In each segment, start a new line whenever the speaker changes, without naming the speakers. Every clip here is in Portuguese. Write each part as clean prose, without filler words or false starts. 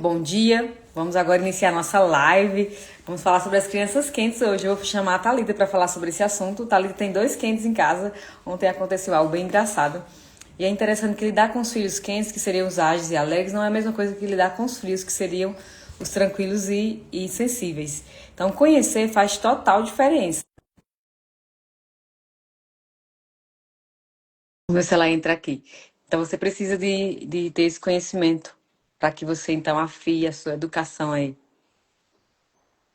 bom dia. Vamos agora iniciar nossa live. Vamos falar sobre as crianças quentes hoje. Eu vou chamar a Thalita para falar sobre esse assunto. Thalita tem 2 quentes em casa. Ontem aconteceu algo bem engraçado. E é interessante que lidar com os filhos quentes, que seriam os ágeis e alegres, não é a mesma coisa que lidar com os frios, que seriam os tranquilos e sensíveis. Então, conhecer faz total diferença. Vamos ver se ela entra aqui. Então, você precisa de ter esse conhecimento para que você, então, afie a sua educação aí.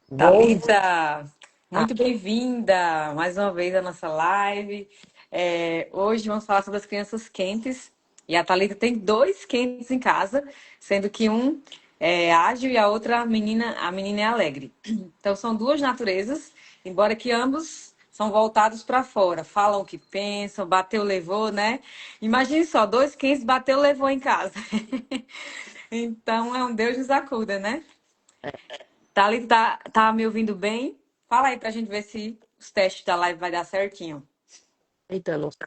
Bom,
Thalita,
ah,
muito bem-vinda mais uma vez à nossa live. Hoje vamos falar sobre as crianças quentes. E a Thalita tem 2 quentes em casa, sendo que um é ágil e a menina é alegre. Então são 2 naturezas, embora que ambos são voltados para fora, falam o que pensam, bateu, levou, né? Imagine só, 2 quentes bateu, levou em casa. Então é um Deus nos acuda, né? Thalita, tá me ouvindo bem? Fala aí pra gente ver se os testes da live vai dar certinho.
eita, não sei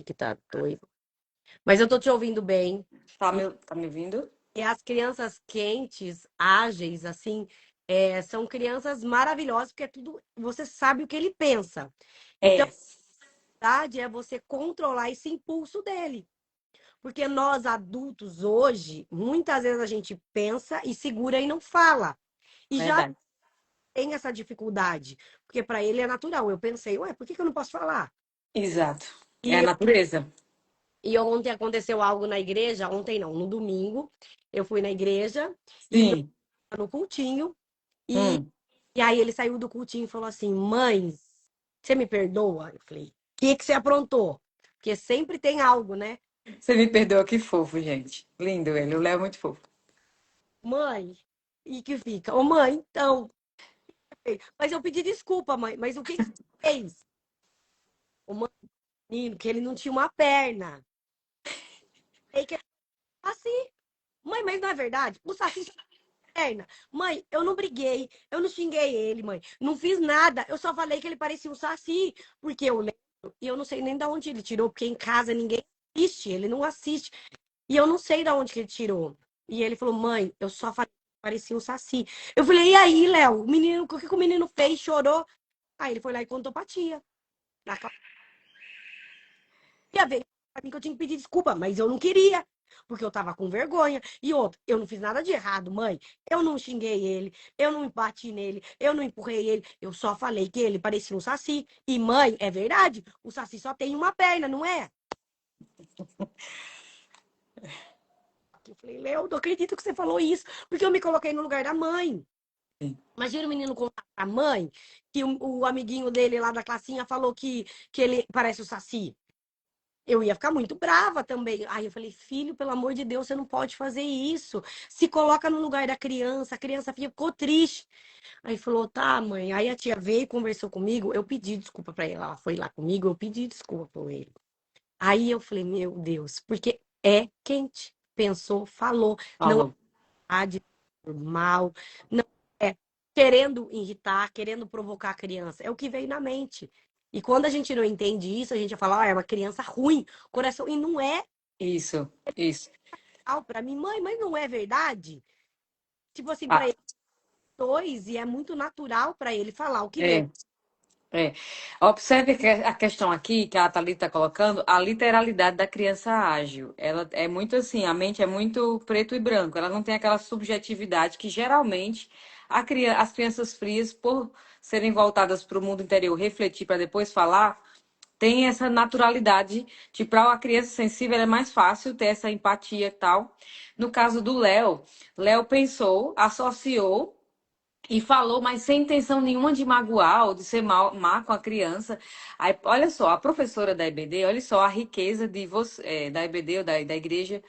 que tá doido. Mas eu tô te ouvindo bem.
Tá me ouvindo?
E as crianças quentes, ágeis, assim, são crianças maravilhosas, porque é tudo, você sabe o que ele pensa. Então,
É,
a verdade é você controlar esse impulso dele. Porque nós adultos hoje, muitas vezes a gente pensa e segura e não fala. E já
verdade.
tem essa dificuldade, porque para ele é natural. Eu pensei, ué, por que que eu não posso falar?
Exato. É a
E
natureza.
E ontem aconteceu algo na igreja, ontem não, no domingo, eu fui na igreja e
Sim.
no cultinho, e,
Hum.
e aí ele saiu do cultinho e falou assim: Mãe, você me perdoa? Eu falei: O que você aprontou? Porque sempre tem algo, né?
Você me perdoa, que fofo, gente. Lindo ele, o Léo é muito fofo.
Mãe, e que fica: Ô mãe, então, mas eu pedi desculpa, mãe, mas o que você fez? O menino, que ele não tinha uma perna. Aí que assim, mãe, mas não é verdade? O Saci perna. Mãe, eu não briguei, eu não xinguei ele, mãe. Não fiz nada. Eu só falei que ele parecia um saci, porque eu lembro, e eu não sei nem de onde ele tirou, porque em casa ninguém assiste, ele não assiste. E eu não sei de onde que ele tirou. E ele falou: "Mãe, eu só falei que parecia um saci". Eu falei: "E aí, Léo, o menino, o que que o menino fez? Chorou?". Aí ele foi lá e contou pra tia. Ia ver pra mim que eu tinha que pedir desculpa, mas eu não queria, porque eu tava com vergonha. E outra, eu não fiz nada de errado, mãe. Eu não xinguei ele, eu não bati nele, eu não empurrei ele, eu só falei que ele parecia um saci. E mãe, é verdade, o saci só tem uma perna, não é? Eu falei, Léo, não acredito que você falou isso, porque eu me coloquei no lugar da mãe. Imagina o menino contar pra mãe que o amiguinho dele lá da classinha falou que ele parece o saci. Eu ia ficar muito brava também. Aí eu falei, filho, pelo amor de Deus, você não pode fazer isso. Se coloca no lugar da criança, a criança ficou triste. Aí falou, tá, mãe. Aí a tia veio e conversou comigo. Eu pedi desculpa pra ela. Ela foi lá comigo, eu pedi desculpa pra ele. Aí eu falei, meu Deus, porque é quente. Pensou, falou, não é
Falou.
verdade, normal, não é querendo irritar, querendo provocar a criança. É o que veio na mente. E quando a gente não entende isso, a gente vai falar, ah, é uma criança ruim, coração. E não é
Isso, isso.
real pra mim, mãe, mas não é verdade? Tipo assim, pra
Ah,
ele dois, e é muito natural pra ele falar o que vem.
é. É. Observe que a questão aqui que a Thalita está colocando, a literalidade da criança ágil. Ela é muito assim, a mente é muito preto e branco. Ela não tem aquela subjetividade que geralmente as crianças frias, por serem voltadas para o mundo interior, refletir para depois falar, tem essa naturalidade de para a criança sensível é mais fácil ter essa empatia e tal. No caso do Léo, Léo pensou, associou e falou, mas sem intenção nenhuma de magoar ou de ser má com a criança. Aí, olha só, a professora da EBD, olha só a riqueza de você, da EBD ou da igreja,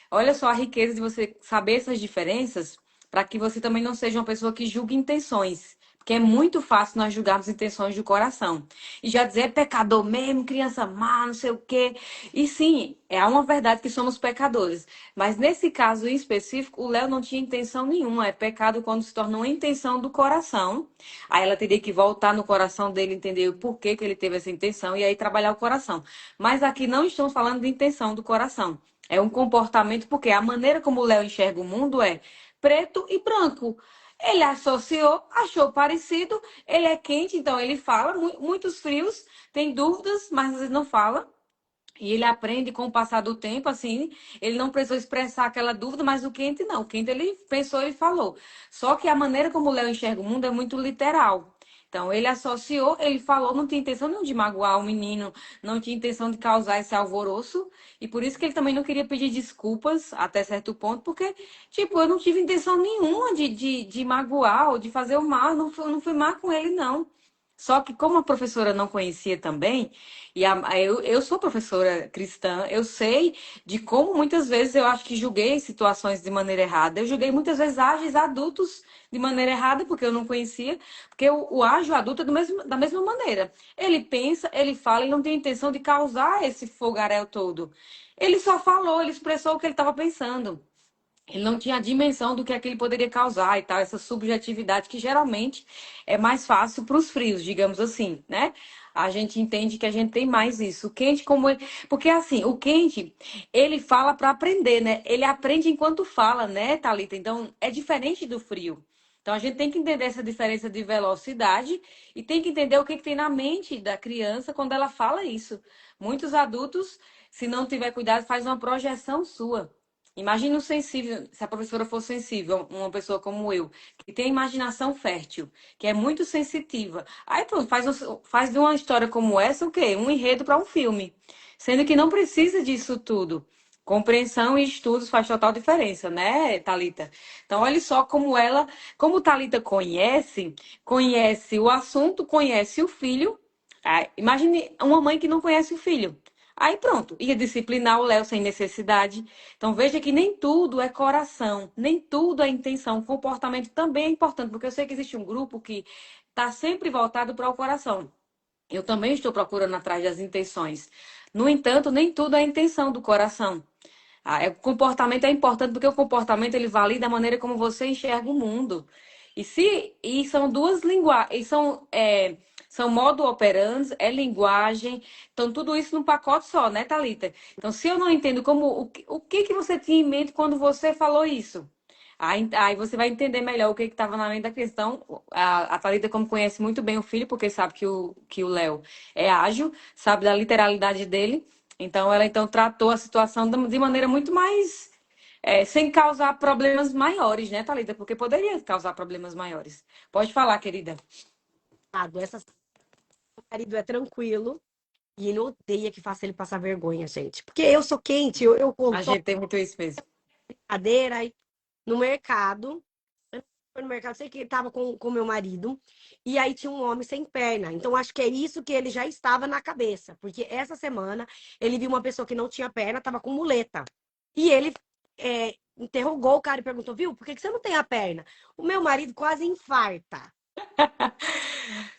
olha só a riqueza de você saber essas diferenças para que você também não seja uma pessoa que julgue intenções. Porque é muito fácil nós julgarmos intenções do coração. E já dizer é pecador mesmo, criança má, não sei o quê. E sim, é uma verdade que somos pecadores. Mas nesse caso em específico, o Léo não tinha intenção nenhuma. É pecado quando se torna uma intenção do coração. Aí ela teria que voltar no coração dele, entender o porquê que ele teve essa intenção e aí trabalhar o coração. Mas aqui não estamos falando de intenção do coração. É um comportamento, porque a maneira como o Léo enxerga o mundo é preto e branco. Ele associou, achou parecido, ele é quente, então ele fala, muitos frios, tem dúvidas, mas às vezes não fala. E ele aprende com o passar do tempo, assim, ele não precisou expressar aquela dúvida, mas o quente não. O quente ele pensou e falou. Só que a maneira como o Léo enxerga o mundo é muito literal. Então, ele associou, ele falou, não tinha intenção nenhuma de magoar o menino, não tinha intenção de causar esse alvoroço, e por isso que ele também não queria pedir desculpas até certo ponto, porque, tipo, eu não tive intenção nenhuma de magoar ou de fazer o mal, não fui má com ele, não. Só que como a professora não conhecia também, eu sou professora cristã, eu sei de como muitas vezes eu acho que julguei situações de maneira errada. Eu julguei muitas vezes ágeis adultos de maneira errada, porque eu não conhecia, porque o ágil adulto é da mesma maneira. Ele pensa, ele fala, ele não tem intenção de causar esse fogaréu todo. Ele só falou, ele expressou o que ele estava pensando. Ele não tinha a dimensão do que aquilo poderia causar e tal, essa subjetividade que geralmente é mais fácil para os frios, digamos assim, né? A gente entende que a gente tem mais isso. O quente, como ele... Porque assim, o quente, ele fala para aprender, né? Ele aprende enquanto fala, né, Thalita? Então, é diferente do frio. Então, a gente tem que entender essa diferença de velocidade e tem que entender o que que tem na mente da criança quando ela fala isso. Muitos adultos, se não tiver cuidado, faz uma projeção sua. Imagina o sensível, se a professora for sensível, uma pessoa como eu, que tem imaginação fértil, que é muito sensitiva. Aí pronto, faz de uma história como essa o quê? Um enredo para um filme. Sendo que não precisa disso tudo. Compreensão e estudos faz total diferença, né, Thalita? Então, olha só como Thalita conhece o assunto, conhece o filho. Ah, imagine uma mãe que não conhece o filho. Aí pronto, ia disciplinar o Léo sem necessidade. Então veja que nem tudo é coração, nem tudo é intenção. O comportamento também é importante, porque eu sei que existe um grupo que está sempre voltado para o coração. Eu também estou procurando atrás das intenções. No entanto, nem tudo é intenção do coração. O comportamento é importante porque o comportamento ele valida a maneira como você enxerga o mundo. E são duas linguagens, são modo operandi, é linguagem, então tudo isso num pacote só, né, Thalita? Então, se eu não entendo o que que você tinha em mente quando você falou isso? Aí você vai entender melhor o que estava na mente da questão. A Thalita, como conhece muito bem o filho, porque sabe que o Léo é ágil, sabe da literalidade dele. Então, ela então tratou a situação de maneira muito mais sem causar problemas maiores, né, Thalita? Porque poderia causar problemas maiores. Pode falar, querida.
Essa meu marido é tranquilo e ele odeia que faça ele passar vergonha, gente. Porque eu sou quente, eu
A
conto
gente tem muito isso mesmo.
cadeira aí no mercado. Foi no mercado, sei que ele tava com meu marido, e aí tinha um homem sem perna. Então, acho que é isso que ele já estava na cabeça. Porque essa semana ele viu uma pessoa que não tinha perna, tava com muleta. E ele interrogou o cara e perguntou, viu, por que que você não tem a perna? O meu marido quase infarta.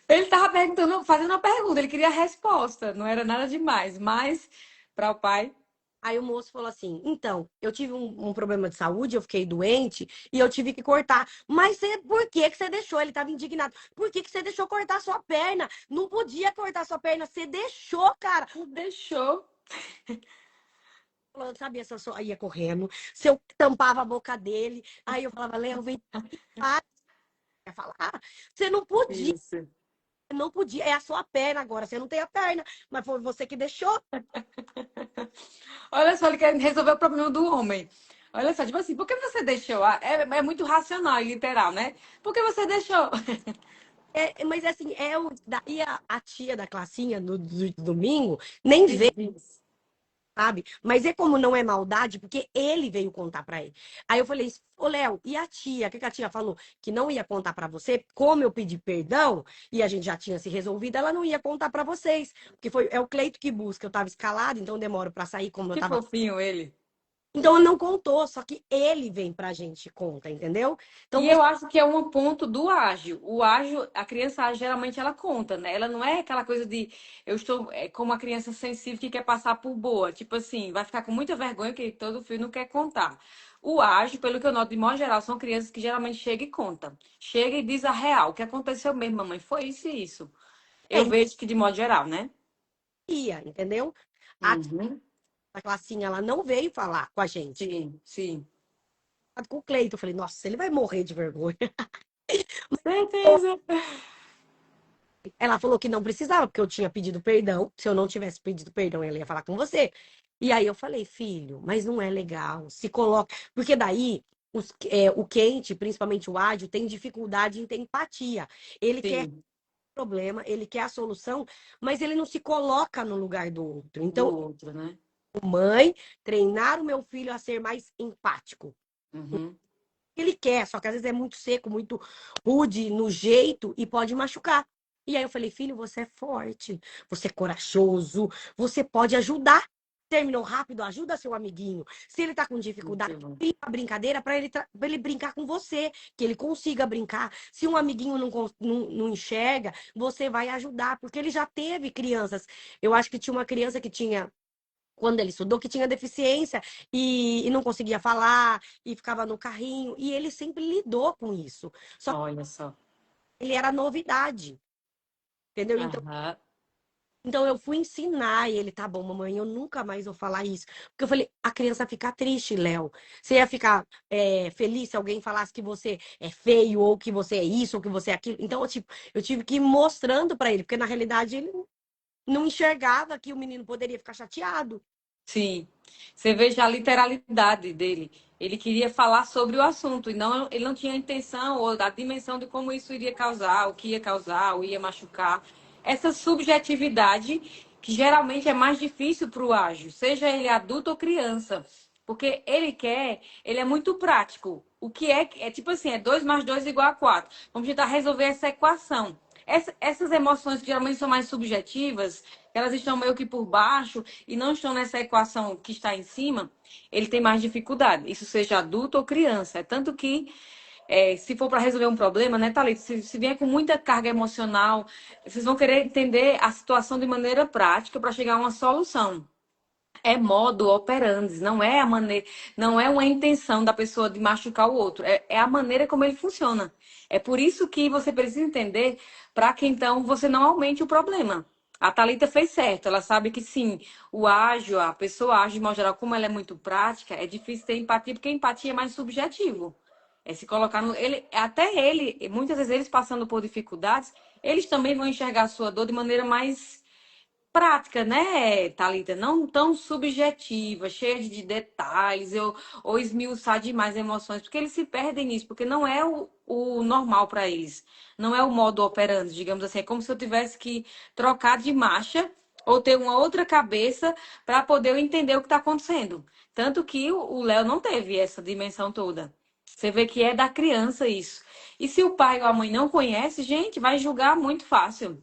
Ele estava perguntando, fazendo uma pergunta, ele queria a resposta, não era nada demais, mas para o pai.
Aí o moço falou assim: então, eu tive um problema de saúde, eu fiquei doente e eu tive que cortar. Mas por que que você deixou? Ele estava indignado. Por que que você deixou cortar sua perna? Não podia cortar sua perna. Você deixou, cara.
Deixou.
Eu sabia se eu só ia correndo, se eu tampava a boca dele. Aí eu falava, Léo, vem para falar. Você não podia,
Isso.
não podia. É a sua perna agora. Você não tem a perna, mas foi você que deixou.
Olha só, ele quer resolver o problema do homem. Olha só, tipo assim, por que você deixou? É muito racional e literal, né? Por que você deixou?
Mas assim, daí a tia da classinha do domingo nem veio. Sabe? Mas é como não é maldade, porque ele veio contar pra ele. Aí eu falei, ô Léo, e a tia? O que que a tia falou? Que não ia contar pra você, como eu pedi perdão e a gente já tinha se resolvido, ela não ia contar pra vocês, porque é o Cleito que busca. Eu tava escalado, então demoro pra sair, como eu
Que
tava.
fofinho ele.
Então ele não contou, só que ele vem pra gente e conta, entendeu? Então
E
você
eu acho que é um ponto do ágil. O ágil, a criança ágil, geralmente ela conta, né? Ela não é aquela coisa de eu estou como uma criança sensível que quer passar por boa. Tipo assim, vai ficar com muita vergonha que todo filho não quer contar. O ágil, pelo que eu noto, de modo geral, são crianças que geralmente chegam e contam. Chega e diz a real. O que aconteceu mesmo, mamãe? Foi isso e isso. Eu vejo que de modo geral, né?
ia, entendeu? A tia
Uhum.
da classinha, ela não veio falar com a gente.
Sim, sim.
com o Cleiton. Eu falei, nossa, ele vai morrer de vergonha.
Certeza.
Ela falou que não precisava, porque eu tinha pedido perdão. Se eu não tivesse pedido perdão, ela ia falar com você. E aí eu falei, filho, mas não é legal. Se coloca. Porque daí o quente, principalmente o ágil, tem dificuldade em ter empatia. Ele quer o
Sim,
problema, ele quer a solução, mas ele não se coloca no lugar do outro.
do
Então,
outro, né?
mãe, treinar o meu filho a ser mais empático.
Uhum.
Ele quer, só que às vezes é muito seco, muito rude no jeito e pode machucar. E aí eu falei, filho, você é forte, você é corajoso, você pode ajudar. Terminou rápido, ajuda seu amiguinho. Se ele tá com dificuldade,
Muito bom.
cria uma brincadeira para pra ele brincar com você, que ele consiga brincar. Se um amiguinho não enxerga, você vai ajudar, porque ele já teve crianças. Eu acho que tinha uma criança que tinha quando ele estudou, que tinha deficiência e não conseguia falar e ficava no carrinho. E ele sempre lidou com isso. Só que
Olha só.
ele era novidade, entendeu?
Aham.
Então eu fui ensinar e ele, tá bom, mamãe, eu nunca mais vou falar isso. Porque eu falei, a criança fica triste, Léo. Você ia ficar feliz se alguém falasse que você é feio, ou que você é isso, ou que você é aquilo. Então, eu tive que ir mostrando pra ele, porque na realidade ele não enxergava que o menino poderia ficar chateado.
Sim. Você veja a literalidade dele. Ele queria falar sobre o assunto e não, ele não tinha a intenção ou a dimensão de como isso iria causar, o que ia causar, o ia machucar. Essa subjetividade que geralmente é mais difícil para o ágil, seja ele adulto ou criança, porque ele é muito prático. O que é tipo assim, é 2 mais 2 igual a 4. Vamos tentar resolver essa equação. Essas emoções que geralmente são mais subjetivas, elas estão meio que por baixo e não estão nessa equação que está em cima, ele tem mais dificuldade. Isso seja adulto ou criança. É tanto que, se for para resolver um problema, né, Thalita? Se vier com muita carga emocional, vocês vão querer entender a situação de maneira prática para chegar a uma solução. É modo operandi, não é a maneira, não é uma intenção da pessoa de machucar o outro, é a maneira como ele funciona. É por isso que você precisa entender para que então você não aumente o problema. A Thalita fez certo, ela sabe que sim, o ágil, a pessoa ágil, de modo geral, como ela é muito prática, é difícil ter empatia, porque a empatia é mais subjetivo. É se colocar no. Ele, até ele, muitas vezes eles passando por dificuldades, eles também vão enxergar a sua dor de maneira mais prática, né, Thalita? Não tão subjetiva, cheia de detalhes, ou esmiuçar demais emoções, porque eles se perdem nisso, porque não é o normal para eles. Não é o modo operandi, digamos assim. É como se eu tivesse que trocar de marcha ou ter uma outra cabeça para poder eu entender o que está acontecendo. Tanto que o Léo não teve essa dimensão toda. Você vê que é da criança isso. E se o pai ou a mãe não conhece, gente, vai julgar muito fácil.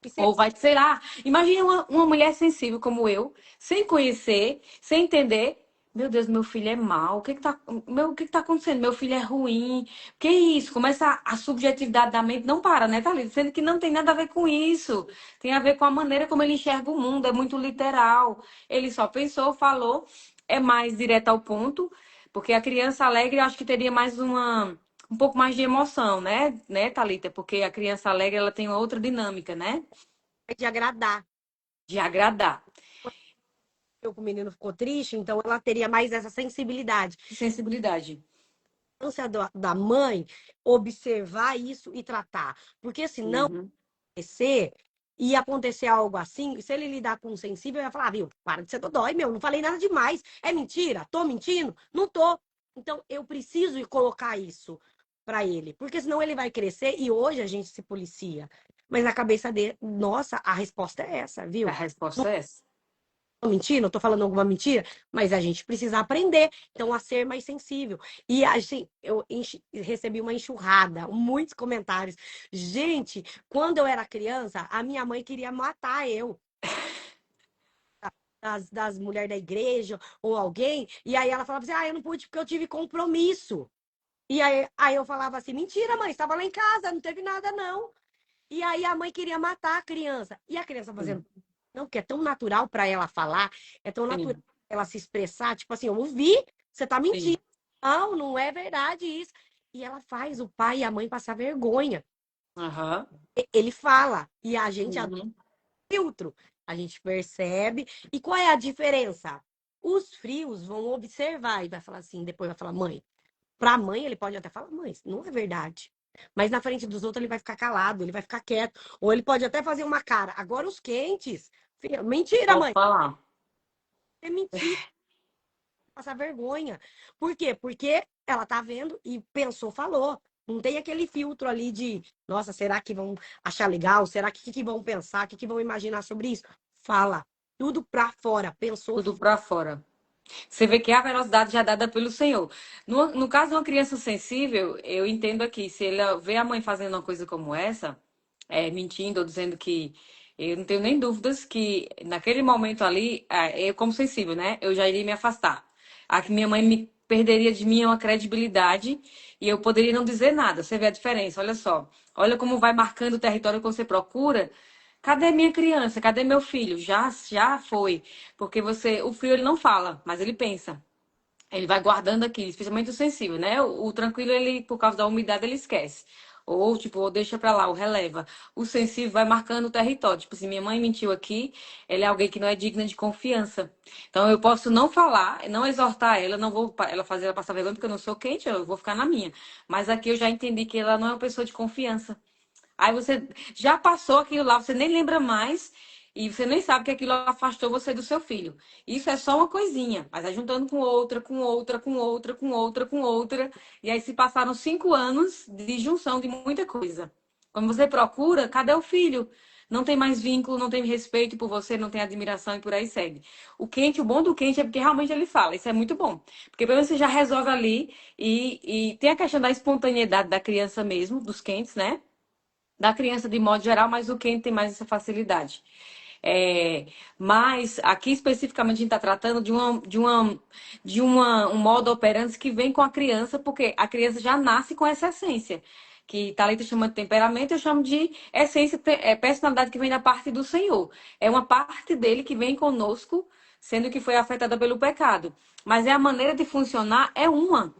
E você
Ou vai, sei lá, imagine uma mulher sensível como eu, sem conhecer, sem entender. Meu Deus, meu filho é mau. O que que tá acontecendo? Meu filho é ruim. Que isso? Começa a subjetividade da mente não para, né, Thalita? Sendo que não tem nada a ver com isso. Tem a ver com a maneira como ele enxerga o mundo. É muito literal. Ele só pensou, falou, é mais direto ao ponto. Porque a criança alegre, eu acho que teria mais um pouco mais de emoção, né, Thalita? Porque a criança alegre, ela tem uma outra dinâmica, né?
de agradar.
De agradar.
O menino ficou triste, então ela teria mais essa sensibilidade.
Sensibilidade.
A importância da mãe observar isso e tratar. Porque senão,
Uhum.
acontecer, e acontecer algo assim, se ele lidar com um sensível, vai falar, viu, para de ser dodói, meu, não falei nada demais. É mentira? Tô mentindo? Não tô. Então, eu preciso ir colocar isso para ele, porque senão ele vai crescer e hoje a gente se policia. Mas na cabeça dele, nossa, a resposta é essa,
A
viu?
resposta é essa.
Tô mentindo, tô falando alguma mentira, mas a gente precisa aprender, então, a ser mais sensível. E assim, recebi uma enxurrada, muitos comentários. Gente, quando eu era criança, a minha mãe queria matar eu, das mulheres da igreja ou alguém, e aí ela falava assim: ah, eu não pude porque eu tive compromisso. E aí eu falava assim: mentira, mãe, estava lá em casa, não teve nada, não. E aí a mãe queria matar a criança. E a criança
Sim,
fazendo, não, que é tão natural para ela falar, é tão natural
sim,
ela se expressar, tipo assim, eu ouvi, você tá mentindo.
sim.
Não, não é verdade isso. E ela faz o pai e a mãe passar vergonha.
Aham.
Ele fala, e a gente adota
Uhum.
filtro. A gente percebe. E qual é a diferença? Os frios vão observar e vai falar assim, depois vai falar, mãe, Pra mãe, ele pode até falar, mãe, isso não é verdade. Mas na frente dos outros ele vai ficar calado, ele vai ficar quieto. Ou ele pode até fazer uma cara. Agora os quentes. Filha, mentira,
Pode
mãe.
falar.
É mentira, passar vergonha. Por quê? Porque ela tá vendo e pensou, falou. Não tem aquele filtro ali de, nossa, será que vão achar legal? Será que vão pensar? O que vão imaginar sobre isso? Fala. Tudo pra fora. Pensou,
Tudo pra fora. Você vê que a velocidade já é dada pelo Senhor. No caso de uma criança sensível, eu entendo aqui, se ela vê a mãe fazendo uma coisa como essa, mentindo ou dizendo que eu não tenho nem dúvidas que naquele momento ali, eu como sensível, né? Eu já iria me afastar. A que minha mãe me perderia de mim uma credibilidade e eu poderia não dizer nada. Você vê a diferença, olha só. Olha como vai marcando o território que você procura. Cadê minha criança? Cadê meu filho? Já foi. Porque o frio ele não fala, mas ele pensa. Ele vai guardando aquilo, especialmente o sensível, né? O tranquilo, ele, por causa da umidade, ele esquece. Ou, tipo, ou deixa pra lá, ou releva. O sensível vai marcando o território. Tipo assim, minha mãe mentiu aqui, ela é alguém que não é digna de confiança. Então, eu posso não falar, não exortar ela, não vou ela fazer ela passar vergonha, porque eu não sou quente, eu vou ficar na minha. Mas aqui eu já entendi que ela não é uma pessoa de confiança. Aí você já passou aquilo lá, você nem lembra mais e você nem sabe que aquilo afastou você do seu filho. Isso é só uma coisinha, mas vai juntando com outra, com outra, com outra, com outra, com outra. E aí se passaram 5 anos de junção de muita coisa. Quando você procura, cadê o filho? Não tem mais vínculo, não tem respeito por você, não tem admiração e por aí segue. O bom do quente é porque realmente ele fala. Isso é muito bom. Porque pelo menos você já resolve ali e tem a questão da espontaneidade da criança mesmo, dos quentes, né? Da criança de modo geral, mas o quem tem mais essa facilidade. Mas aqui especificamente a gente está tratando um modo operante que vem com a criança, porque a criança já nasce com essa essência. Que Thalita chama de temperamento, eu chamo de essência, personalidade que vem da parte do Senhor. É uma parte dele que vem conosco, sendo que foi afetada pelo pecado. Mas a maneira de funcionar é uma.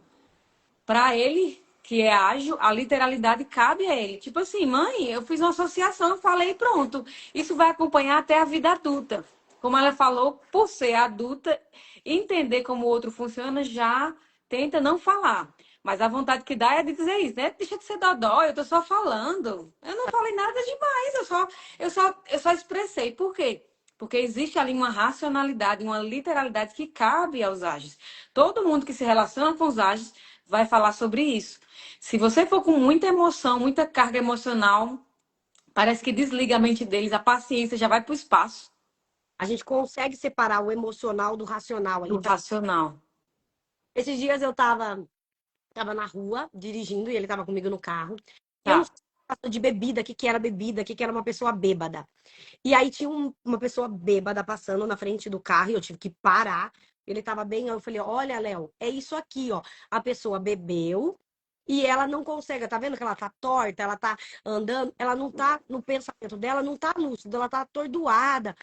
Para ele, que é ágil, a literalidade cabe a ele. Tipo assim, mãe, eu fiz uma associação, eu falei, pronto. Isso vai acompanhar até a vida adulta. Como ela falou, por ser adulta, entender como o outro funciona, já tenta não falar. Mas a vontade que dá é de dizer isso, né? Deixa de ser dodó, eu tô só falando. Eu não falei nada demais, eu só expressei. Por quê? Porque existe ali uma racionalidade, uma literalidade que cabe aos ágeis. Todo mundo que se relaciona com os ágeis vai falar sobre isso. Se você for com muita emoção, muita carga emocional, parece que desliga a mente deles, a paciência já vai para o espaço
a gente consegue separar o emocional do racional.
do
Então,
racional.
esses dias eu tava na rua dirigindo e ele tava comigo no carro. E eu não
Tá.
sei de bebida, o que era bebida, o que era uma pessoa bêbada. E aí tinha uma pessoa bêbada passando na frente do carro e eu tive que parar. Ele tava bem, eu falei: "Olha, Léo, é isso aqui, ó. A pessoa bebeu e ela não consegue, tá vendo que ela tá torta, ela tá andando, ela não tá no pensamento dela, não tá lúcida, ela tá atordoada".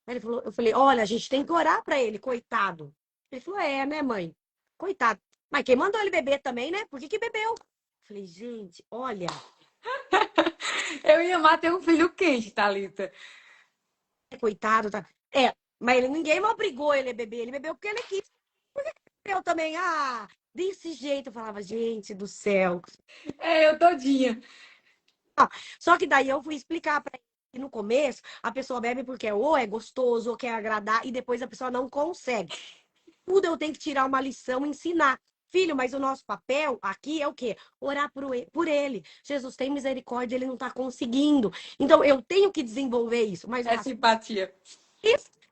Aí ele falou, eu falei: "Olha, a gente tem que orar pra ele, coitado". Ele falou: "É, né, mãe? Coitado. Mas quem mandou ele beber também, né? Por que que bebeu?". Eu falei: "Gente, olha,
Eu ia amar ter um filho quente, Thalita.
coitado, tá. É, mas ninguém me obrigou ele a beber, ele bebeu porque ele quis. Eu também, desse jeito, eu falava, gente do céu.
É, eu todinha.
Só que daí eu fui explicar pra ele que no começo a pessoa bebe porque ou é gostoso ou quer agradar e depois a pessoa não consegue. Tudo eu tenho que tirar uma lição e ensinar. Filho, mas o nosso papel aqui é o quê? Orar por ele. Jesus tem misericórdia, ele não está conseguindo. Então eu tenho que desenvolver isso. Mas o
É
racismo,
simpatia.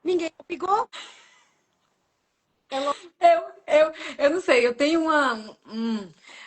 ninguém pegou. É louco.
Eu não sei, eu tenho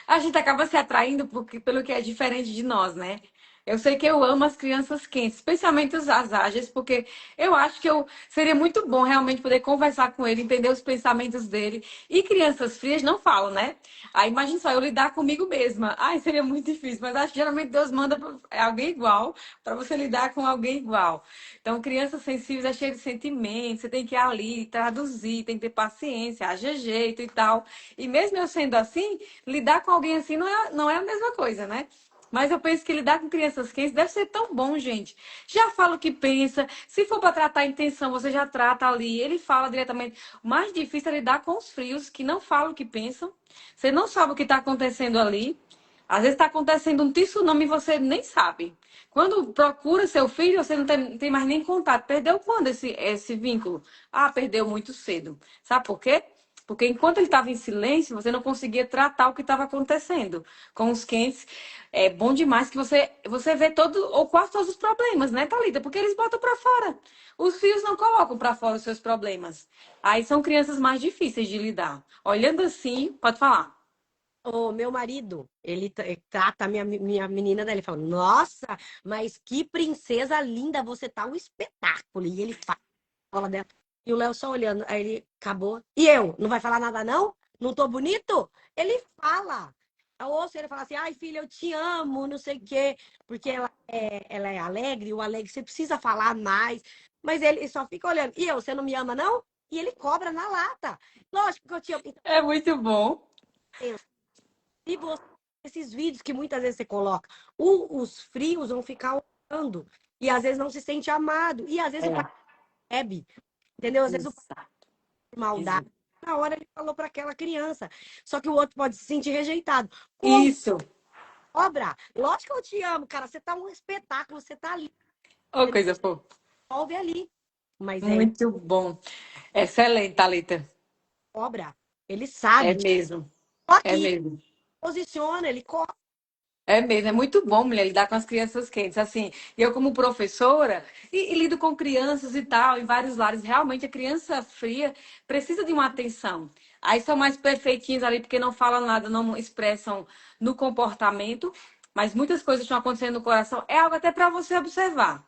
a gente acaba se atraindo pelo que é diferente de nós, né? Eu sei que eu amo as crianças quentes, especialmente as ágeis, porque eu acho que seria muito bom realmente poder conversar com ele, entender os pensamentos dele. E crianças frias não falam, né? Aí imagina só, eu lidar comigo mesma. Ai, seria muito difícil, mas acho que geralmente Deus manda alguém igual para você lidar com alguém igual. Então, crianças sensíveis é cheio de sentimentos, você tem que ir ali, traduzir, tem que ter paciência, haja jeito e tal. E mesmo eu sendo assim, lidar com alguém assim não é a mesma coisa, né? Mas eu penso que lidar com crianças quentes deve ser tão bom, gente. Já fala o que pensa. Se for para tratar a intenção, você já trata ali. Ele fala diretamente. O mais difícil é lidar com os frios, que não falam o que pensam. Você não sabe o que está acontecendo ali. Às vezes está acontecendo um tsunami e você nem sabe. Quando procura seu filho, você não tem mais nem contato. Perdeu quando esse vínculo? Ah, perdeu muito cedo. Sabe por quê? Porque enquanto ele estava em silêncio, você não conseguia tratar o que estava acontecendo. Com os quentes, é bom demais que você vê todo ou quase todos os problemas, né, Thalita? Porque eles botam para fora. Os filhos não colocam para fora os seus problemas. Aí são crianças mais difíceis de lidar. Olhando assim, pode falar.
O meu marido, ele trata a minha menina dele, ele fala, nossa, mas que princesa linda, você tá um espetáculo. E ele fala a bola dela. E o Léo só olhando, aí ele acabou. E eu, não vai falar nada não? Não tô bonito? Ele fala. Eu ouço ele falar assim, ai filha, eu te amo, não sei o quê, porque ela é alegre, o alegre você precisa falar mais. Mas ele só fica olhando. E eu, você não me ama não? E ele cobra na lata. Lógico que eu te amo. Então,
É muito bom.
se você, esses vídeos que muitas vezes você coloca, os frios vão ficar olhando e às vezes não se sente amado. E às vezes o pai
É,
bebe, entendeu? Às vezes o pai
exato.
tem maldade.
Exato.
Na hora ele falou para aquela criança. Só que o outro pode se sentir rejeitado.
Isso.
Cobra, lógico que eu te amo, cara. Você tá um espetáculo, você tá ali,
Ô, coisa fofa.
resolve ali. Mas é
Muito bom. Excelente, Thalita.
cobra. Ele
É
sabe.
mesmo.
Só
É
que
mesmo.
posiciona, ele cobra.
É mesmo, é muito bom, mulher, lidar com as crianças quentes. Assim, eu como professora e lido com crianças e tal, em vários lares, realmente a criança fria precisa de uma atenção. Aí são mais perfeitinhos ali porque não falam nada, não expressam no comportamento, mas muitas coisas estão acontecendo no coração. É algo até para você observar.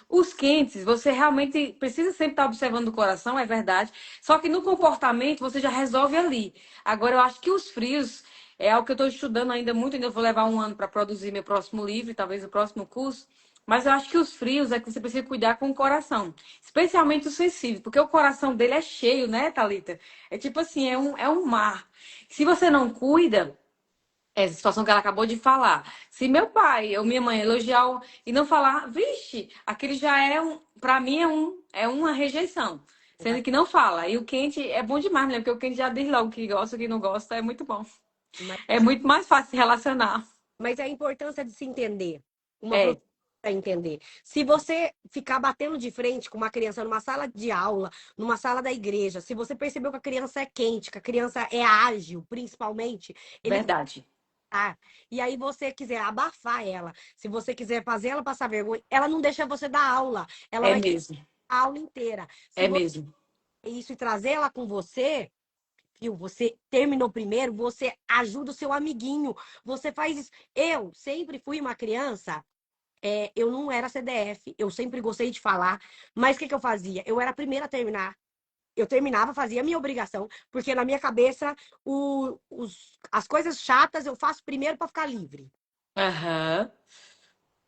Os quentes, você realmente precisa sempre estar observando o coração, é verdade. Só que no comportamento você já resolve ali. Agora, eu acho que os frios é algo que eu estou estudando ainda muito, ainda vou levar um ano para produzir meu próximo livro, talvez o próximo curso. Mas eu acho que os frios é que você precisa cuidar com o coração, especialmente o sensível, porque o coração dele é cheio, né, Thalita? É tipo assim, é um mar. Se você não cuida, é a situação que ela acabou de falar. Se meu pai ou minha mãe elogiar e não falar, vixe, aquele já para mim é uma rejeição. Sendo que não fala. E o quente é bom demais, né? Porque o quente já diz logo que gosta, o que não gosta, é muito bom.
Mas,
É muito mais fácil se relacionar.
mas é a importância de se entender. Uma
É,
para entender. Se você ficar batendo de frente com uma criança numa sala de aula, numa sala da igreja, se você percebeu que a criança é quente, que a criança é ágil, principalmente, ele
verdade.
tá. E aí você quiser abafar ela, se você quiser fazer ela passar vergonha, ela não deixa você dar aula. Ela
É
vai querer
mesmo.
a aula inteira. Se
É
você
mesmo.
isso e trazer ela com você, viu? Você terminou primeiro, você ajuda o seu amiguinho, você faz isso. Eu sempre fui uma criança eu não era CDF, eu sempre gostei de falar, mas o que eu fazia? Eu era a primeira a terminar. Eu terminava, fazia a minha obrigação, porque na minha cabeça as coisas chatas eu faço primeiro para ficar livre.
Aham.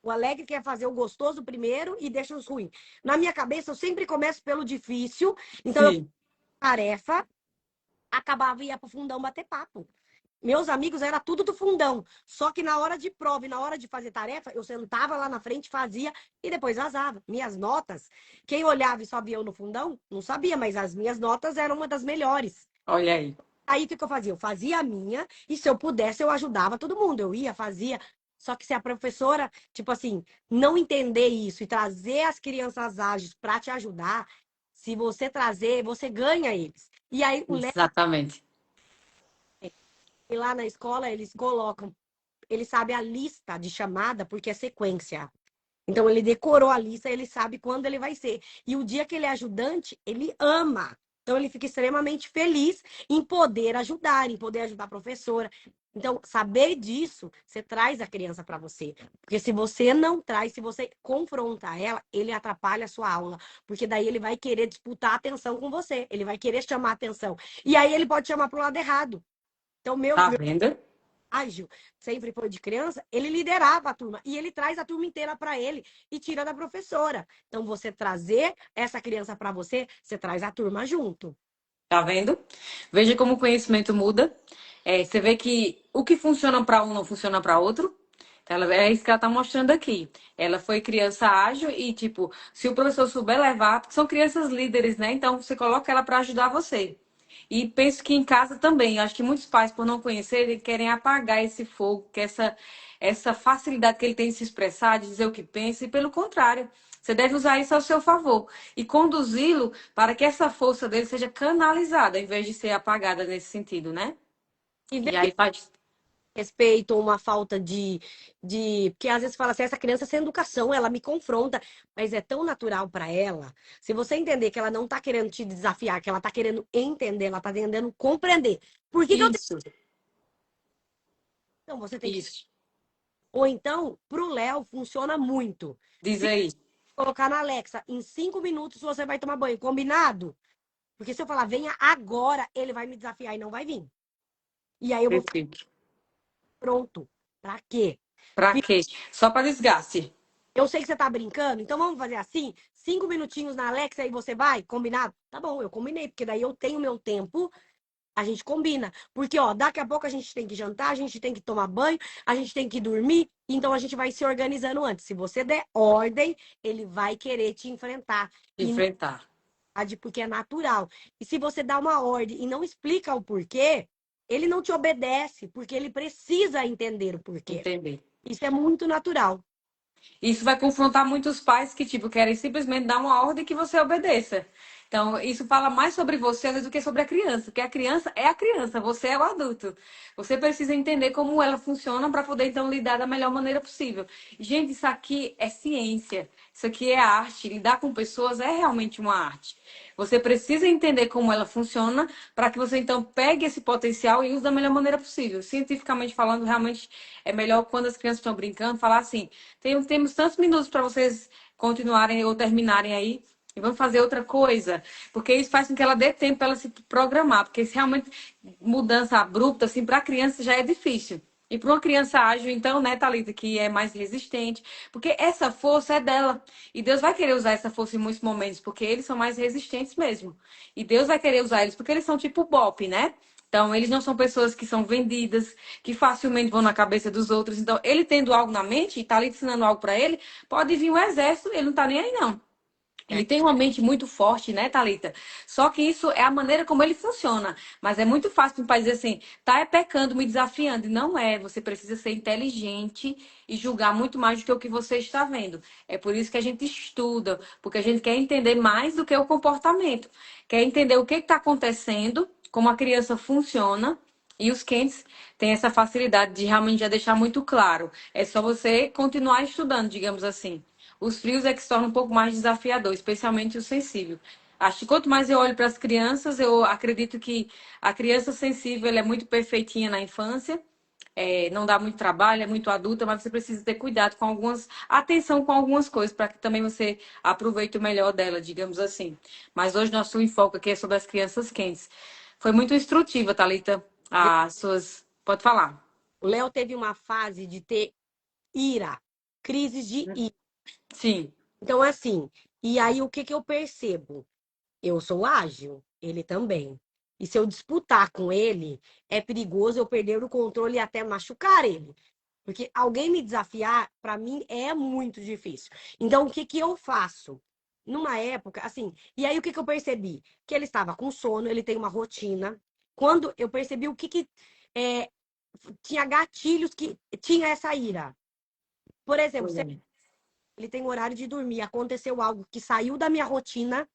O alegre quer fazer o gostoso primeiro e deixa os ruins. Na minha cabeça, eu sempre começo pelo difícil, então eu
Sim.
tarefa, acabava e ia pro fundão bater papo. Meus amigos era tudo do fundão. Só que na hora de prova e na hora de fazer tarefa, eu sentava lá na frente, fazia e depois vazava. Minhas notas, quem olhava e só via eu no fundão, não sabia, mas as minhas notas eram uma das melhores.
Olha aí.
Aí o que eu fazia? Eu fazia a minha e se eu pudesse, eu ajudava todo mundo. Eu ia, fazia. Só que se a professora, tipo assim, não entender isso e trazer as crianças ágeis para te ajudar, se você trazer, você ganha eles. E aí o Léo,
Exatamente.
lá na escola, eles colocam ele sabe a lista de chamada porque é sequência. Então ele decorou a lista, ele sabe quando ele vai ser. E o dia que ele é ajudante, ele ama. Então ele fica extremamente feliz em poder ajudar, em poder ajudar a professora. Então, saber disso, você traz a criança para você. Porque se você não traz, se você confronta ela, ele atrapalha a sua aula. Porque daí ele vai querer disputar a atenção com você. Ele vai querer chamar a atenção. E aí ele pode chamar para o lado errado. Então,
Tá vendo?
ágil, sempre foi de criança, ele liderava a turma e ele traz a turma inteira para ele e tira da professora. Então, você trazer essa criança para você, você traz a turma junto.
Tá vendo? Veja como o conhecimento muda. Você vê que o que funciona para um não funciona para outro. Ela, é isso que ela está mostrando aqui. Ela foi criança ágil e, tipo, se o professor souber levar, porque são crianças líderes, né? Então, você coloca ela para ajudar você. E penso que em casa também. Acho que muitos pais, por não conhecerem, querem apagar esse fogo, que essa facilidade que ele tem de se expressar, de dizer o que pensa, e pelo contrário. Você deve usar isso ao seu favor e conduzi-lo para que essa força dele seja canalizada, ao invés de ser apagada nesse sentido, né?
E
E
ver que
aí faz.
respeito ou uma falta de. Porque às vezes fala assim, essa criança sem educação, ela me confronta, mas é tão natural para ela. Se você entender que ela não tá querendo te desafiar, que ela tá querendo entender, ela tá tentando compreender. Por que que eu tenho.
Isso,
Então, você tem que.
isso.
Ou então, pro Léo, funciona muito.
Diz
Se
aí.
colocar na Alexa, em 5 minutos você vai tomar banho, combinado? Porque se eu falar, venha agora, ele vai me desafiar e não vai vir. E aí eu vou ficar
Perfeito.
pronto. Pra quê?
Pra quê? Só para desgaste.
Eu sei que você tá brincando, então vamos fazer assim? 5 minutinhos na Alexa e você vai? Combinado? Tá bom, eu combinei, porque daí eu tenho meu tempo, a gente combina. Porque, ó, daqui a pouco a gente tem que jantar, a gente tem que tomar banho, a gente tem que dormir, então a gente vai se organizando antes. Se você der ordem, ele vai querer te enfrentar. E não
Enfrentar.
pode, porque é natural. E se você dá uma ordem e não explica o porquê, ele não te obedece, porque ele precisa entender o porquê.
Entender.
Isso é muito natural.
Isso vai confrontar muitos pais que, tipo, querem simplesmente dar uma ordem que você obedeça. Então, isso fala mais sobre você às vezes, do que sobre a criança, porque a criança, você é o adulto. Você precisa entender como ela funciona para poder, então, lidar da melhor maneira possível. Gente, isso aqui é ciência, isso aqui é arte. Lidar com pessoas é realmente uma arte. Você precisa entender como ela funciona para que você, então, pegue esse potencial e use da melhor maneira possível. Cientificamente falando, realmente é melhor quando as crianças estão brincando, falar assim. Temos tantos minutos para vocês continuarem ou terminarem aí. E vamos fazer outra coisa. Porque isso faz com que ela dê tempo para ela se programar. Porque se realmente mudança abrupta, assim, para a criança já é difícil. E para uma criança ágil, então, né, Thalita, que é mais resistente. Porque essa força é dela. E Deus vai querer usar essa força em muitos momentos, porque eles são mais resistentes mesmo. E Deus vai querer usar eles, porque eles são tipo BOP, né? Então, eles não são pessoas que são vendidas, que facilmente vão na cabeça dos outros. Então, ele tendo algo na mente e tá ali ensinando algo para ele, pode vir um exército, ele não tá nem aí, não.
É.
Ele tem uma mente muito forte, né, Thalita? Só que isso é a maneira como ele funciona. Mas é muito fácil para um pai dizer assim, tá é pecando, me desafiando. E não é. Você precisa ser inteligente e julgar muito mais do que o que você está vendo. É por isso que a gente estuda, porque a gente quer entender mais do que o comportamento. Quer entender o que está acontecendo, como a criança funciona. E os quentes têm essa facilidade de realmente já deixar muito claro. É só você continuar estudando, digamos assim. Os frios é que se torna um pouco mais desafiador, especialmente o sensível. Acho que quanto mais eu olho para as crianças, eu acredito que a criança sensível ela é muito perfeitinha na infância, não dá muito trabalho, é muito adulta, mas você precisa ter cuidado com atenção com algumas coisas, para que também você aproveite o melhor dela, digamos assim. Mas hoje nosso enfoque aqui é sobre as crianças quentes. Foi muito instrutiva, Thalita, as suas. Pode falar.
O Léo teve uma fase de ter ira, crises de ira.
Sim,
Então, assim, e aí o que que eu percebo? Eu sou ágil, ele também. E se eu disputar com ele, é perigoso eu perder o controle e até machucar ele. Porque alguém me desafiar, para mim, é muito difícil. Então, o que que eu faço? Numa época, assim, e aí o que que eu percebi? Que ele estava com sono, ele tem uma rotina. Quando eu percebi o que que é, tinha gatilhos que tinha essa ira. Por exemplo,
pois
se
é.
ele tem horário de dormir, aconteceu algo que saiu da minha rotina.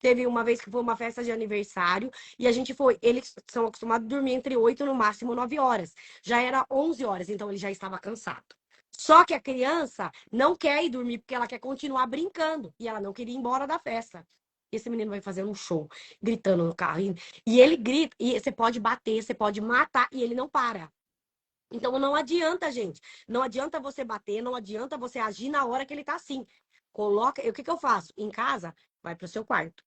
Teve uma vez que foi uma festa de aniversário e a gente foi. Eles são acostumados a dormir entre 8 no máximo 9 horas. Já era 11 horas, então ele já estava cansado. Só que a criança não quer ir dormir porque ela quer continuar brincando e ela não queria ir embora da festa. Esse menino vai fazendo um show, gritando no carro. E ele grita, e você pode bater, você pode matar, e ele não para. Então não adianta, gente. Não adianta você bater, não adianta você agir na hora que ele tá assim. Coloca. O que que eu faço? Em casa, vai pro seu quarto.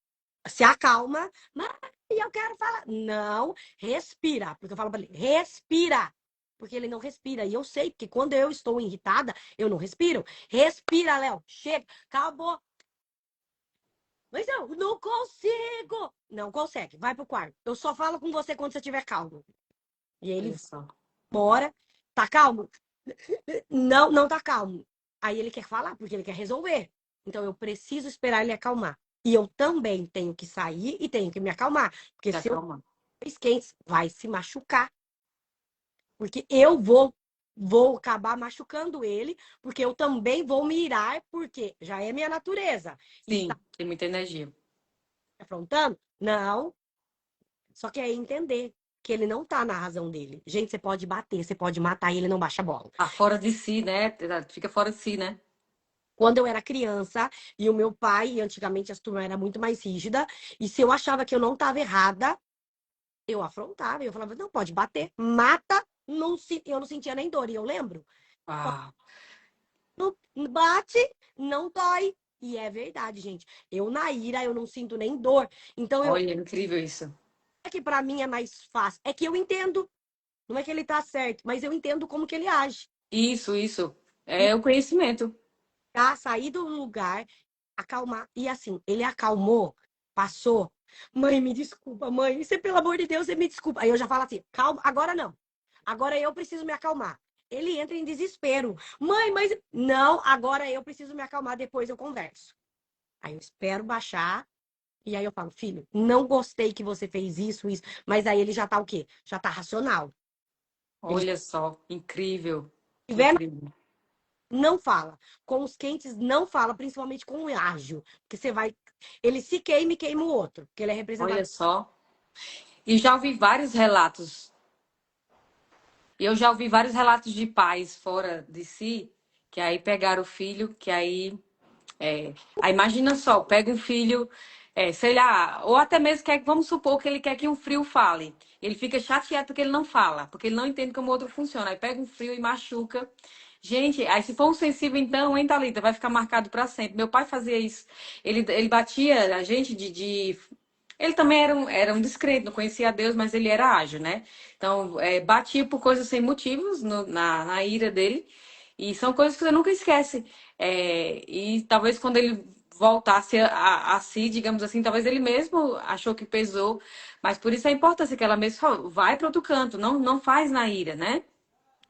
Se acalma, mas eu quero falar. Não, respira. Porque eu falo pra ele, respira. Porque ele não respira. E eu sei, porque quando eu estou irritada, eu não respiro. Respira, Léo. Chega. Acabou. Mas eu não consigo. Não consegue. Vai pro quarto. Eu só falo com você quando você estiver calmo. E aí ele
Olha só.
bora. Tá calmo? Não, não tá calmo. Aí ele quer falar, porque ele quer resolver. Então eu preciso esperar ele acalmar. E eu também tenho que sair e tenho que me acalmar. Porque
Tá
se eu
calma.
fiz quentes, vai se machucar. Porque eu vou acabar machucando ele, porque eu também vou me irar, porque já é minha natureza. Está
Sim, tem muita energia.
afrontando? Não. Só que é entender que ele não tá na razão dele. Gente, você pode bater, você pode matar e ele não baixa a bola.
Tá fora de si, né? Fica fora de si, né?
Quando eu era criança, e o meu pai, antigamente as turmas era muito mais rígida, e se eu achava que eu não estava errada, eu afrontava, eu falava, não, pode bater, mata, não, eu não sentia nem dor, e eu lembro,
Ah,
não bate, não dói. E é verdade, gente. Eu na ira, eu não sinto nem dor. Então,
olha, é incrível isso.
é que para mim é mais fácil. É que eu entendo, não é que ele tá certo, mas eu entendo como que ele age.
Isso. É o conhecimento.
Pra sair do lugar, acalmar. E assim, ele acalmou, passou. Mãe, me desculpa, mãe. Você, pelo amor de Deus, você me desculpa. Aí eu já falo assim, calma, agora não. Agora eu preciso me acalmar. Ele entra em desespero. Mãe, mas. Não, agora eu preciso me acalmar, depois eu converso. Aí eu espero baixar. E aí eu falo, filho, não gostei que você fez isso, isso. Mas aí ele já tá o quê? Já tá racional. Ele já
Olha só, incrível.
tiver,
Incrível.
não fala. Com os quentes, não fala, principalmente com o ágil. Porque você vai. Ele se queima e queima o outro. Porque ele é representado.
Olha só. E já ouvi vários relatos. E eu já ouvi vários relatos de pais fora de si, que aí pegaram o filho, que aí. Aí imagina só, pega um filho, sei lá, ou até mesmo quer, vamos supor que ele quer que um frio fale. Ele fica chateado porque ele não fala, porque ele não entende como o outro funciona. Aí pega um frio e machuca. Gente, aí se for um sensível, então, hein, Thalita, vai ficar marcado para sempre. Meu pai fazia isso. Ele batia a gente Ele também era um descrente, não conhecia a Deus, mas ele era ágil, né? Então, batia por coisas sem motivos na ira dele. E são coisas que você nunca esquece. E talvez quando ele voltasse a si, digamos assim, talvez ele mesmo achou que pesou. Mas por isso a importância que ela mesmo falou, vai para outro canto, não faz na ira, né?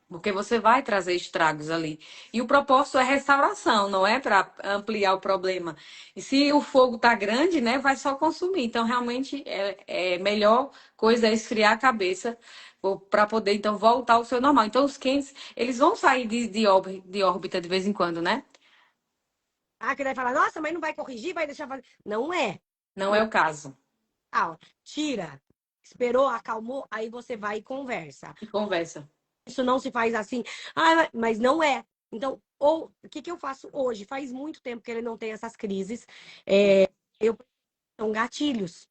Porque você vai trazer estragos ali. E o propósito é restauração, não é para ampliar o problema. E se o fogo tá grande, né, vai só consumir. Então, realmente, é melhor coisa é esfriar a cabeça para poder, então, voltar ao seu normal. Então, os quentes, eles vão sair de órbita de vez em quando, né?
Ah, que daí fala, nossa, mas não vai corrigir, vai deixar fazer. Não é.
Não é
Não.
o caso.
Ah, tira. Esperou, acalmou, aí você vai e conversa.
E conversa.
Isso não se faz assim. Ah, mas não é. Então, ou o que que eu faço hoje? Faz muito tempo que ele não tem essas crises. Eu são gatilhos.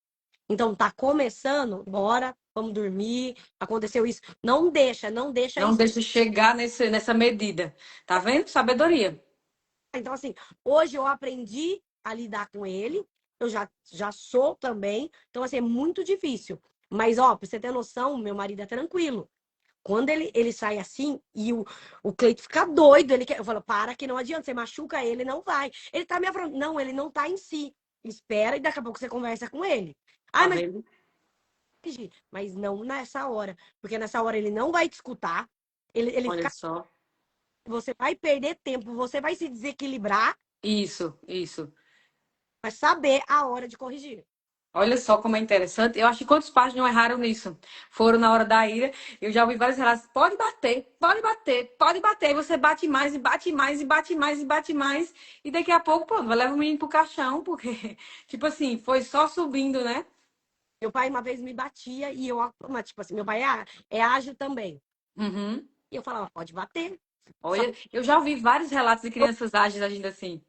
Então, tá começando, bora, vamos dormir. Aconteceu isso. Não deixa
Não
isso.
deixa chegar nessa medida. Tá vendo? Sabedoria.
Então, assim, hoje eu aprendi a lidar com ele, eu já sou também, então, assim, é muito difícil. Mas, ó, pra você ter noção, meu marido é tranquilo. Quando ele sai assim e o Cleito fica doido, eu falo, para que não adianta, você machuca ele, não vai. Ele tá me afrontando. Não, ele não tá em si. Espera e daqui a pouco você conversa com ele. Ai,
Tá
mas,
vendo?
mas não nessa hora, porque nessa hora ele não vai te escutar, ele
Olha
fica,
só.
você vai perder tempo, você vai se desequilibrar,
Isso.
mas saber a hora de corrigir.
Olha só como é interessante. Eu acho que quantos pais não erraram nisso? Foram na hora da ira. Eu já ouvi vários relatos. Pode bater, pode bater, pode bater. E você bate mais, e bate mais, e bate mais, e bate mais. E daqui a pouco, pô, vai levar o menino pro caixão, porque, tipo assim, foi só subindo, né?
Meu pai uma vez me batia e eu, mas, tipo assim, meu pai é ágil também.
Uhum.
E eu falava, pode bater. Só
Olha, eu já ouvi vários relatos de
eu
crianças ágeis agindo assim.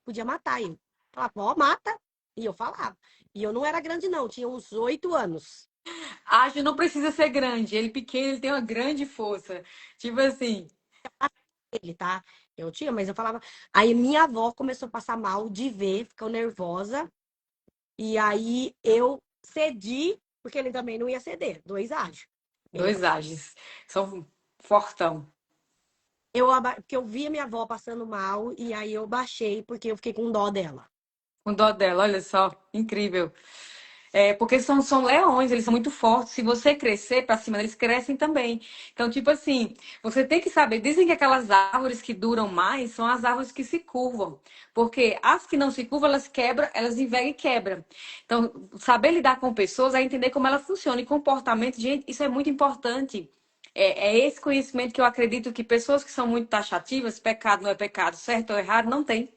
podia matar ele. Falava, ó, mata. E eu falava. E eu não era grande, não, tinha uns 8 anos.
Ágil não precisa ser grande. Ele pequeno, ele tem uma grande força. Tipo assim.
Ele, tá? Eu tinha, mas eu falava. Aí minha avó começou a passar mal de ver, ficou nervosa. E aí eu cedi, porque ele também não ia ceder, dois ágios. Ele,
Dois ágeis. São fortão.
porque eu via minha avó passando mal, e aí eu baixei, porque eu fiquei com dó dela.
Com dó dela, olha só. Incrível. Porque são leões, eles são muito fortes. Se você crescer pra cima, eles crescem também. Então, tipo assim, você tem que saber. Dizem que aquelas árvores que duram mais são as árvores que se curvam. Porque as que não se curvam, elas quebram, elas envergam e quebram. Então, saber lidar com pessoas é entender como ela funciona. E comportamento, gente, isso é muito importante. É esse conhecimento que eu acredito que pessoas que são muito taxativas, pecado não é pecado, certo ou errado, não tem.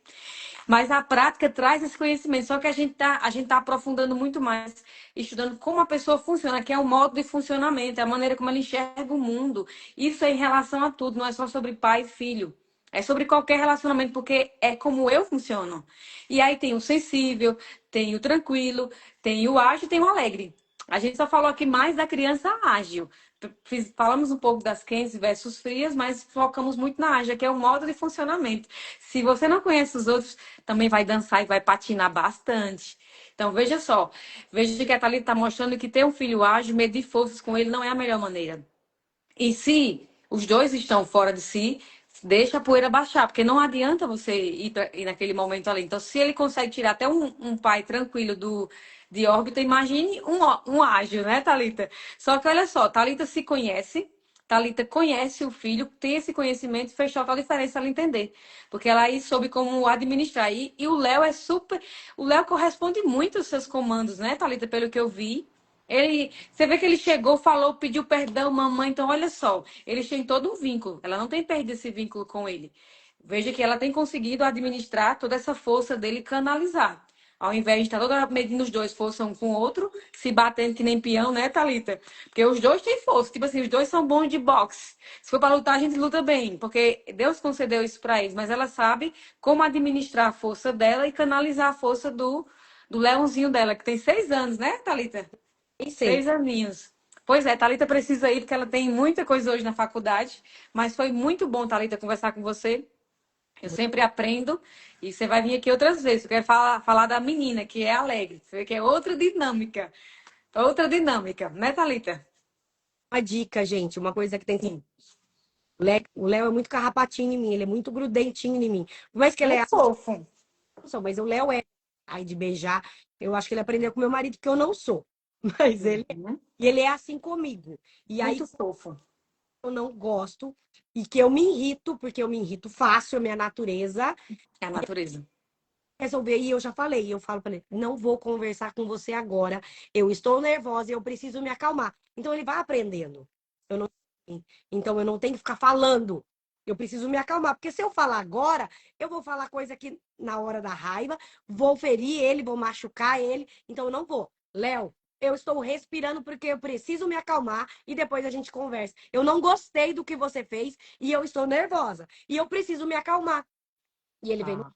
Mas a prática traz esse conhecimento, só que a gente tá aprofundando muito mais, estudando como a pessoa funciona, que é o modo de funcionamento, é a maneira como ela enxerga o mundo. Isso é em relação a tudo, não é só sobre pai e filho. É sobre qualquer relacionamento, porque é como eu funciono. E aí tem o sensível, tem o tranquilo, tem o ágil, tem o alegre. A gente só falou aqui mais da criança ágil. Falamos um pouco das quentes versus frias, mas focamos muito na ágil, que é o modo de funcionamento. Se você não conhece os outros, também vai dançar e vai patinar bastante. Então, veja só. Veja que a Thalita está mostrando que ter um filho ágil, medir forças com ele não é a melhor maneira. E se os dois estão fora de si, deixa a poeira baixar, porque não adianta você ir naquele momento ali. Então, se ele consegue tirar até um pai tranquilo de órbita, imagine um ágil, né, Thalita? Só que olha só, Thalita se conhece. Thalita conhece o filho, tem esse conhecimento, fez total diferença ela entender. Porque ela aí soube como administrar. E o Léo é super. O Léo corresponde muito aos seus comandos, né, Thalita, pelo que eu vi. Você vê que ele chegou, falou, pediu perdão, mamãe. Então, olha só, eles têm todo um vínculo. Ela não tem perdido esse vínculo com ele. Veja que ela tem conseguido administrar toda essa força dele e canalizar. Ao invés de estar toda medindo os dois força um com o outro, se batendo que nem peão, né, Thalita? Porque os dois têm força. Tipo assim, os dois são bons de boxe. Se for para lutar, a gente luta bem. Porque Deus concedeu isso para eles. Mas ela sabe como administrar a força dela e canalizar a força do leãozinho dela, que tem 6 anos, né, Thalita?
Nem sei.
6 aninhos. Pois é, Thalita precisa ir porque ela tem muita coisa hoje na faculdade, mas foi muito bom, Thalita, conversar com você. Eu sempre aprendo e você vai vir aqui outras vezes. Eu quero falar da menina, que é alegre. Você vê que é outra dinâmica, né, Thalita?
Uma dica, gente, uma coisa que tem que.
Sim.
O Léo é muito carrapatinho em mim, ele é muito grudentinho em mim. Por mais que ele
É
é
fofo.
sou, mas o Léo é. Ai, de beijar. Eu acho que ele aprendeu com meu marido, que eu não sou. Mas ele é.
Uhum.
E ele é assim comigo. E aí
Muito fofo.
eu não gosto e que eu me irrito, porque eu me irrito fácil, é minha natureza.
É a natureza.
Resolver, e eu já falei, eu falo para ele, não vou conversar com você agora. Eu estou nervosa e eu preciso me acalmar. Então ele vai aprendendo. Eu não, então eu não tenho que ficar falando. Eu preciso me acalmar, porque se eu falar agora, eu vou falar coisa que na hora da raiva, vou ferir ele, vou machucar ele, então eu não vou. Léo, eu estou respirando porque eu preciso me acalmar e depois a gente conversa. Eu não gostei do que você fez e eu estou nervosa e eu preciso me acalmar. E ele vem,
Ah,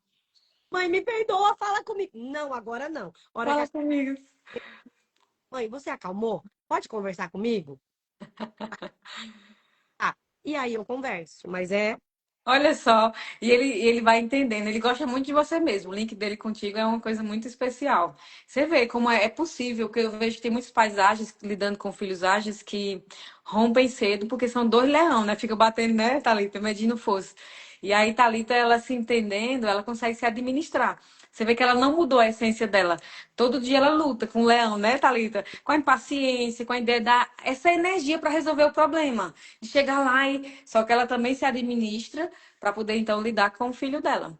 mãe, me perdoa, fala comigo. Não, agora não. Hora que
fala comigo.
mãe, você acalmou? Pode conversar comigo? Ah, e aí eu converso, mas é
Olha só, e ele vai entendendo, ele gosta muito de você mesmo. O link dele contigo é uma coisa muito especial. Você vê como é possível, que eu vejo que tem muitos pais ágeis lidando com filhos ágeis que rompem cedo, porque são dois leão, né? Fica batendo, né, Thalita, medindo força. E aí, Thalita, ela se entendendo, ela consegue se administrar. Você vê que ela não mudou a essência dela. Todo dia ela luta com o leão, né, Thalita? Com a impaciência, com a ideia da essa energia para resolver o problema. De chegar lá e. Só que ela também se administra para poder então lidar com o filho dela.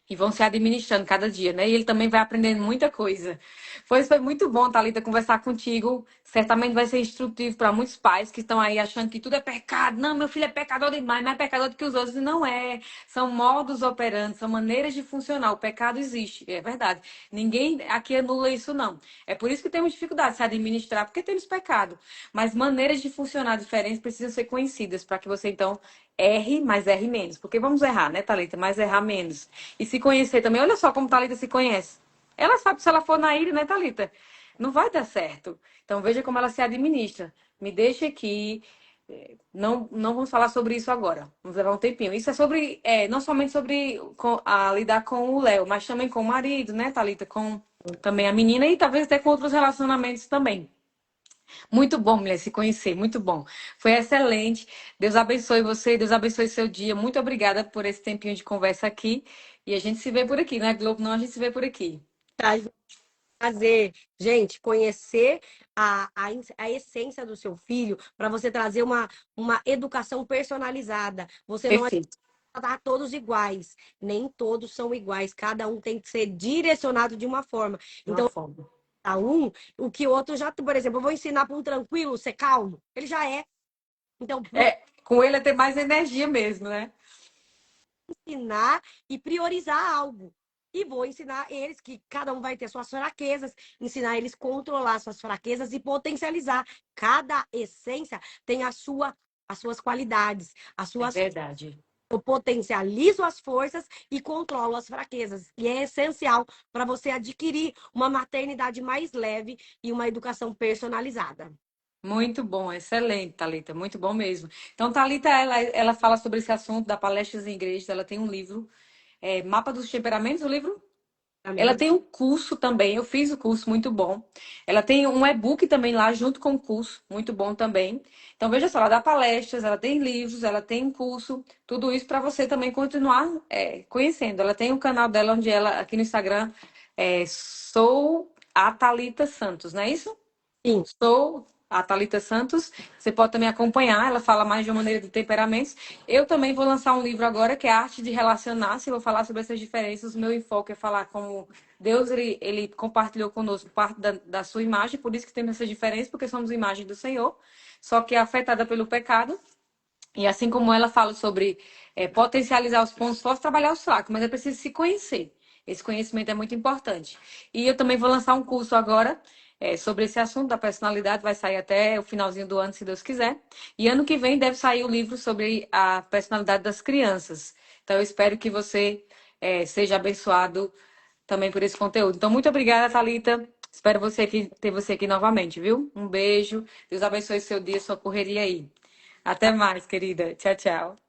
E vão se administrando cada dia, né? E ele também vai aprendendo muita coisa. Foi muito bom, Thalita, conversar contigo. Certamente vai ser instrutivo para muitos pais que estão aí achando que tudo é pecado. Não, meu filho é pecador demais, mais pecador do que os outros. E não é. São modos operantes, são maneiras de funcionar. O pecado existe, é verdade. Ninguém aqui anula isso, não. É por isso que temos dificuldade de se administrar, porque temos pecado. Mas maneiras de funcionar diferentes precisam ser conhecidas para que você, então, erre, mas erre menos. Porque vamos errar, né, Thalita? Mas errar menos. E se conhecer também. Olha só como Thalita se conhece. Ela sabe que se ela for na ilha, né, Thalita? Não vai dar certo. Então veja como ela se administra. Me deixa aqui. Não vamos falar sobre isso agora. Vamos levar um tempinho. Isso é sobre, não somente sobre lidar com o Léo, mas também com o marido, né, Thalita? Com também a menina e talvez até com outros relacionamentos também. Muito bom, mulher, se conhecer, muito bom. Foi excelente. Deus abençoe você, Deus abençoe seu dia. Muito obrigada por esse tempinho de conversa aqui. E a gente se vê por aqui, né, Globo? Não, a gente se vê por aqui.
tá, Fazer, gente, conhecer a essência do seu filho para você trazer uma educação personalizada. Você não
Perfeito.
tratar todos iguais. Nem todos são iguais. Cada um tem que ser direcionado de uma forma.
De uma
Então,
forma.
a um, o que o outro já, por exemplo, eu vou ensinar para um tranquilo ser calmo. Ele já é. Então,
É, com ele é ter mais energia mesmo, né?
ensinar e priorizar algo. E vou ensinar eles que cada um vai ter suas fraquezas, ensinar eles a controlar suas fraquezas e potencializar. Cada essência tem as suas qualidades, as
É
suas.
verdade.
Eu potencializo as forças e controlo as fraquezas. E é essencial para você adquirir uma maternidade mais leve e uma educação personalizada.
Muito bom, excelente, Thalita, muito bom mesmo. Então, Thalita, ela fala sobre esse assunto da palestras em igrejas, ela tem um livro, Mapa dos Temperamentos, o livro? Ela
Também.
tem um curso também, eu fiz o curso, muito bom. Ela tem um e-book também lá, junto com o curso, muito bom também. Então, veja só, ela dá palestras, ela tem livros, ela tem um curso, tudo isso para você também continuar conhecendo. Ela tem um canal dela, onde ela, aqui no Instagram, sou a Thalita Santos, não é isso?
Sim,
Sou a Thalita Santos. Você pode também acompanhar, ela fala mais de uma maneira de temperamentos. Eu também vou lançar um livro agora, que é a Arte de Relacionar-se. Eu vou falar sobre essas diferenças. O meu enfoque é falar como Deus ele compartilhou conosco parte da sua imagem, por isso que temos essa diferença, porque somos imagem do Senhor, só que é afetada pelo pecado. E assim como ela fala sobre potencializar os pontos fortes, trabalhar os fracos, mas é preciso se conhecer. Esse conhecimento é muito importante. E eu também vou lançar um curso agora sobre esse assunto da personalidade, vai sair até o finalzinho do ano, se Deus quiser. E ano que vem deve sair o livro sobre a personalidade das crianças. Então eu espero que você seja abençoado também por esse conteúdo. Então, muito obrigada, Thalita. Espero ter você aqui novamente, viu? Um beijo. Deus abençoe seu dia, sua correria aí. Até mais, querida. Tchau, tchau.